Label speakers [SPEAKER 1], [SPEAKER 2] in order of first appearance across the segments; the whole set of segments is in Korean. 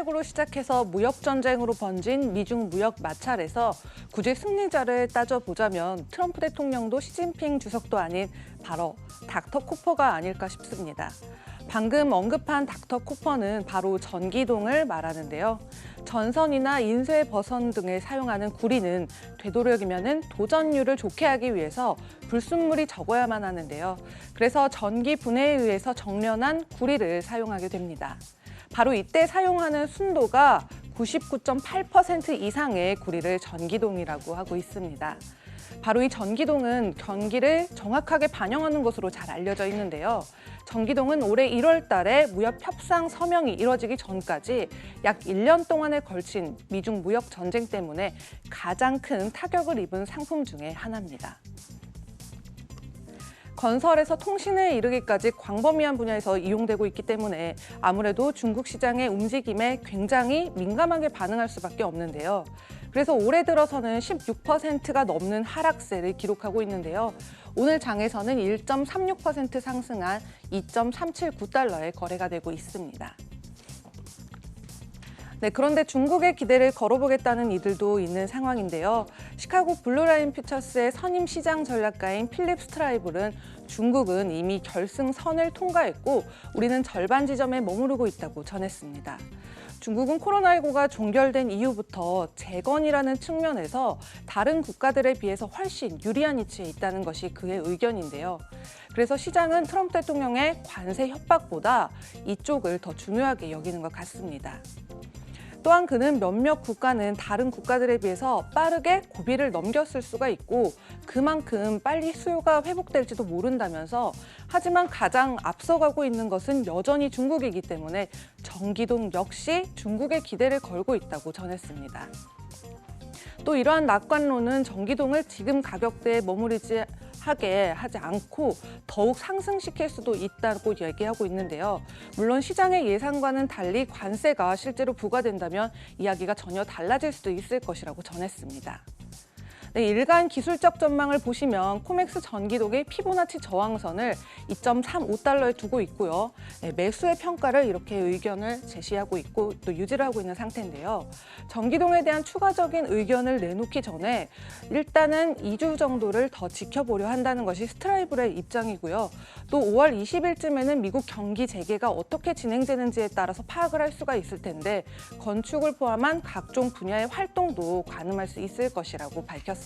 [SPEAKER 1] 코로나19로 시작해서 무역전쟁으로 번진 미중 무역 마찰에서 굳이 승리자를 따져보자면 트럼프 대통령도 시진핑 주석도 아닌 바로 닥터 코퍼가 아닐까 싶습니다. 방금 언급한 닥터 코퍼는 바로 전기동을 말하는데요. 전선이나 인쇄 버선 등에 사용하는 구리는 되도록이면 도전율을 좋게 하기 위해서 불순물이 적어야만 하는데요. 그래서 전기 분해에 의해서 정련한 구리를 사용하게 됩니다. 바로 이때 사용하는 순도가 99.8% 이상의 구리를 전기동이라고 하고 있습니다. 바로 이 전기동은 경기를 정확하게 반영하는 것으로 잘 알려져 있는데요. 전기동은 올해 1월 달에 무역 협상 서명이 이뤄지기 전까지 약 1년 동안에 걸친 미중 무역 전쟁 때문에 가장 큰 타격을 입은 상품 중에 하나입니다. 건설에서 통신에 이르기까지 광범위한 분야에서 이용되고 있기 때문에 아무래도 중국 시장의 움직임에 굉장히 민감하게 반응할 수밖에 없는데요. 그래서 올해 들어서는 16%가 넘는 하락세를 기록하고 있는데요. 오늘 장에서는 1.36% 상승한 2.379달러에 거래가 되고 있습니다. 그런데 중국의 기대를 걸어보겠다는 이들도 있는 상황인데요. 시카고 블루라인 퓨처스의 선임 시장 전략가인 필립 스트라이블은 중국은 이미 결승선을 통과했고 우리는 절반 지점에 머무르고 있다고 전했습니다. 중국은 코로나19가 종결된 이후부터 재건이라는 측면에서 다른 국가들에 비해서 훨씬 유리한 위치에 있다는 것이 그의 의견인데요. 그래서 시장은 트럼프 대통령의 관세 협박보다 이쪽을 더 중요하게 여기는 것 같습니다. 또한 그는 몇몇 국가는 다른 국가들에 비해서 빠르게 고비를 넘겼을 수가 있고 그만큼 빨리 수요가 회복될지도 모른다면서 하지만 가장 앞서가고 있는 것은 여전히 중국이기 때문에 전기동 역시 중국에 기대를 걸고 있다고 전했습니다. 또 이러한 낙관론은 전기동을 지금 가격대에 머무르지 하게 하지 않고 더욱 상승시킬 수도 있다고 얘기하고 있는데요. 물론 시장의 예상과는 달리 관세가 실제로 부과된다면 이야기가 전혀 달라질 수도 있을 것이라고 전했습니다. 일간 기술적 전망을 보시면 코맥스 전기동의 피보나치 저항선을 2.35달러에 두고 있고요. 매수의 평가를 이렇게 의견을 제시하고 있고 또 유지를 하고 있는 상태인데요. 전기동에 대한 추가적인 의견을 내놓기 전에 일단은 2주 정도를 더 지켜보려 한다는 것이 스트라이블의 입장이고요. 또 5월 20일쯤에는 미국 경기 재개가 어떻게 진행되는지에 따라서 파악을 할 수가 있을 텐데 건축을 포함한 각종 분야의 활동도 가늠할 수 있을 것이라고 밝혔습니다.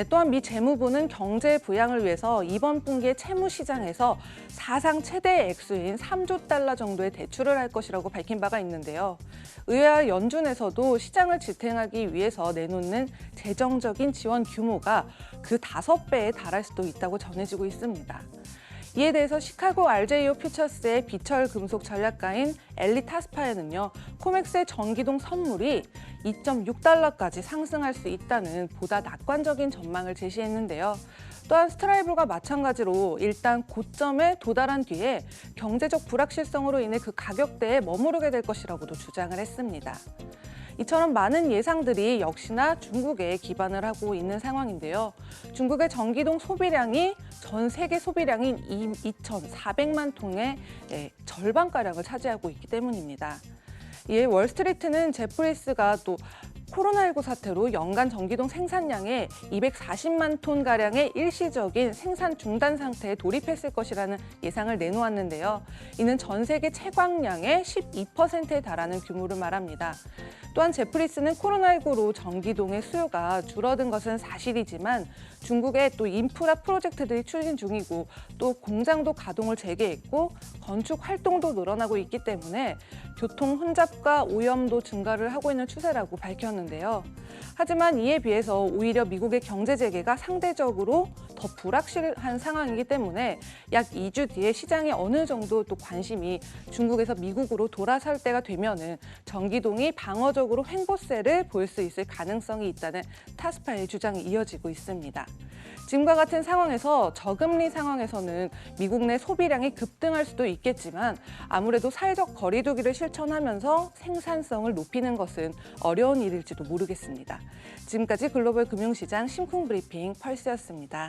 [SPEAKER 1] 또한 미 재무부는 경제 부양을 위해서 이번 분기에 채무 시장에서 사상 최대 액수인 3조 달러 정도의 대출을 할 것이라고 밝힌 바가 있는데요. 의회와 연준에서도 시장을 지탱하기 위해서 내놓는 재정적인 지원 규모가 그 5배에 달할 수도 있다고 전해지고 있습니다. 이에 대해서 시카고 RJO 퓨처스의 비철 금속 전략가인 엘리 타스파에는요, 코맥스의 전기동 선물이 2.6달러까지 상승할 수 있다는 보다 낙관적인 전망을 제시했는데요. 또한 스트라이블과 마찬가지로 일단 고점에 도달한 뒤에 경제적 불확실성으로 인해 그 가격대에 머무르게 될 것이라고도 주장을 했습니다. 이처럼 많은 예상들이 역시나 중국에 기반을 하고 있는 상황인데요. 중국의 전기동 소비량이 전 세계 소비량인 2,400만 통의 절반가량을 차지하고 있기 때문입니다. 이에 월스트리트는 제프리스가 또 코로나19 사태로 연간 전기동 생산량의 240만 톤가량의 일시적인 생산 중단 상태에 돌입했을 것이라는 예상을 내놓았는데요. 이는 전 세계 채광량의 12%에 달하는 규모를 말합니다. 또한 제프리스는 코로나19로 전기동의 수요가 줄어든 것은 사실이지만 중국의 또 인프라 프로젝트들이 추진 중이고 또 공장도 가동을 재개했고 건축 활동도 늘어나고 있기 때문에 교통 혼잡과 오염도 증가를 하고 있는 추세라고 밝혔는데요. 하지만 이에 비해서 오히려 미국의 경제 재개가 상대적으로 더 불확실한 상황이기 때문에 약 2주 뒤에 시장에 어느 정도 또 관심이 중국에서 미국으로 돌아설 때가 되면은 전기동이 방어적으로 횡보세를 보일 수 있을 가능성이 있다는 타스파의 주장이 이어지고 있습니다. 지금과 같은 상황에서 저금리 상황에서는 미국 내 소비량이 급등할 수도 있겠지만 아무래도 사회적 거리두기를 실천하면서 생산성을 높이는 것은 어려운 일일지도 모르겠습니다. 지금까지 글로벌 금융시장 심쿵 브리핑 펄스였습니다.